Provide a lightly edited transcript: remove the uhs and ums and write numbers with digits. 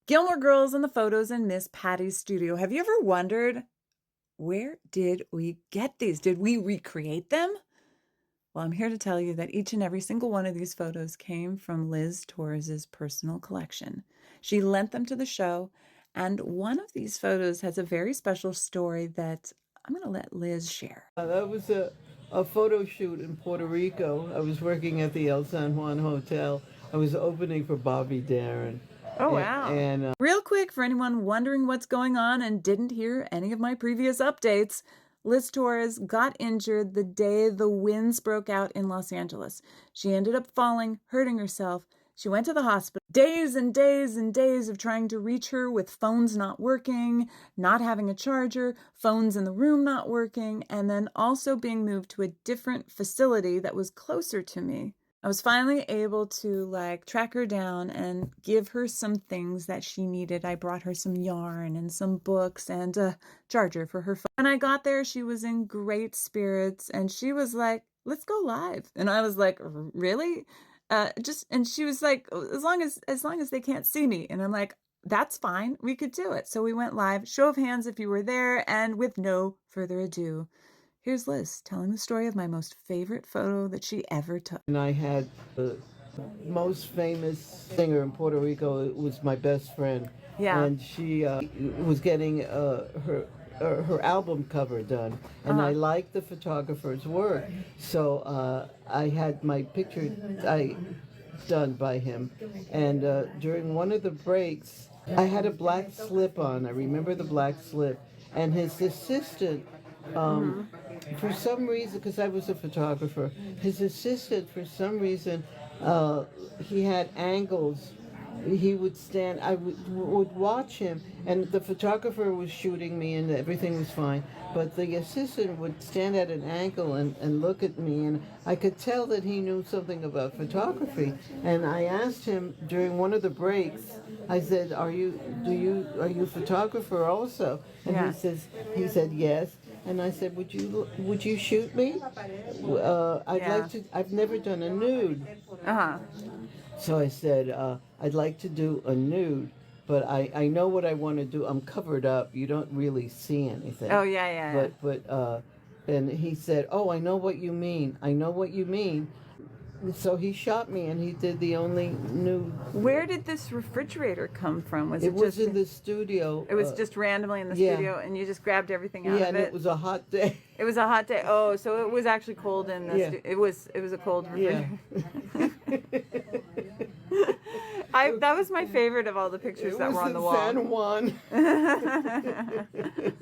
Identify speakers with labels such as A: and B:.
A: Gilmore Girls and the photos in Miss Patty's studio. Have you ever wondered, where did we get these? Did we recreate them? Well, I'm here to tell you that each and every single one of these photos came from Liz Torres's personal collection. She lent them to the show, and one of these photos has a very special story that I'm going to let Liz share.
B: That was a photo shoot in Puerto Rico. I was working at the El San Juan Hotel. I was opening for Bobby Darin.
A: Oh, wow. Real quick, for anyone wondering what's going on and didn't hear any of my previous updates, Liz Torres got injured the day the winds broke out in Los Angeles. She ended up falling, hurting herself. She went to the hospital. Days and days and days of trying to reach her with phones not working, not having a charger, phones in the room not working, and then also being moved to a different facility that was closer to me. I was finally able to track her down and give her some things that she needed. I brought her some yarn and some books and a charger for her phone. When I got there, she was in great spirits and she was like, "Let's go live." And I was like, "Really?" And she was like, as long as they can't see me. And I'm like, "That's fine. We could do it." So we went live. Show of hands if you were there. And with no further ado, here's Liz telling the story of my most favorite photo that she ever took.
B: And I had the most famous singer in Puerto Rico. It was my best friend.
A: Yeah.
B: And she was getting her album cover done. And I liked the photographer's work. So I had my picture done by him. And during one of the breaks, I had a black slip on. I remember the black slip. And his assistant, for some reason, because I was a photographer, his assistant, for some reason, he had angles. He would stand, I would watch him, and the photographer was shooting me and everything was fine, but the assistant would stand at an angle and look at me, and I could tell that he knew something about photography. And I asked him during one of the breaks, I said, are you a photographer also? And
A: Yeah.
B: he said yes. And I said, would you shoot me? I'd like to. I've never done a nude. So I said, I'd like to do a nude, but I know what I want to do. I'm covered up. You don't really see anything.
A: Oh, yeah.
B: But and he said, oh, I know what you mean. I know what you mean. So he shot me, and he did the only nude.
A: Where did this refrigerator come from?
B: It was in the studio.
A: It was just randomly in the studio, and you just grabbed everything out of it?
B: Yeah, and it was a hot day.
A: It was a hot day. Oh, so it was actually cold in the It was a cold refrigerator.
B: Yeah.
A: That was my favorite of all the pictures that were on the wall.
B: It was in San Juan.